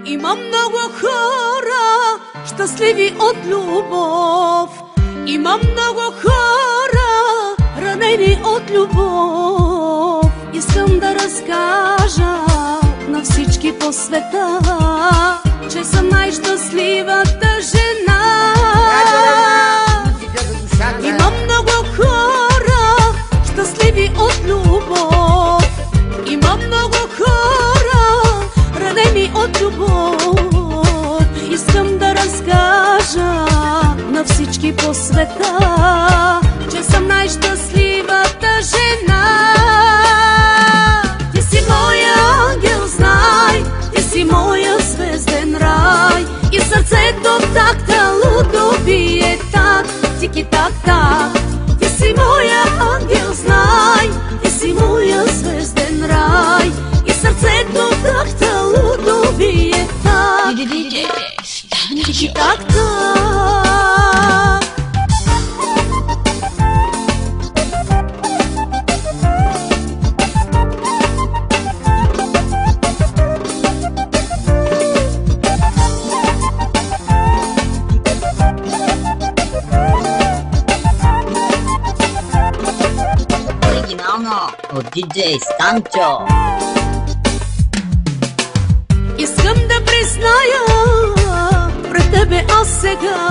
Има много хора, щастливи от любов. Има много хора, ранени от любов. Искам да разкажа на всички по света, че съм най-щастливата жена. Има много хора, щастливи от любов. Има много хора, ранени от любов. Искам да разкажа на всички по света, че съм най-щастливата жена. Ти си моя ангел, знай, ти си моя звезден рай. И сърцето в такта лудо бие так, тики-так-так. Ти си моя ангел, знай, ти си моя звезден рай. И сърцето в такта лудо бие так, тики-так-так. От диджей Станчо. Искам да призная пред тебе аз сега,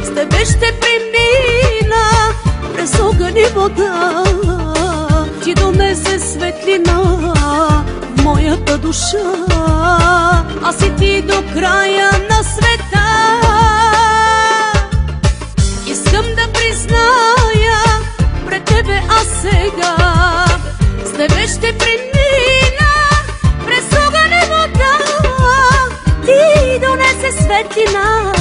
с тебе ще премина през огън и вода. Ти донесе светлина в моята душа, аз и ти до края на света. Искам да призная пред тебе аз сега, с тебе ще премина през огън и вода. Ти донесе светлина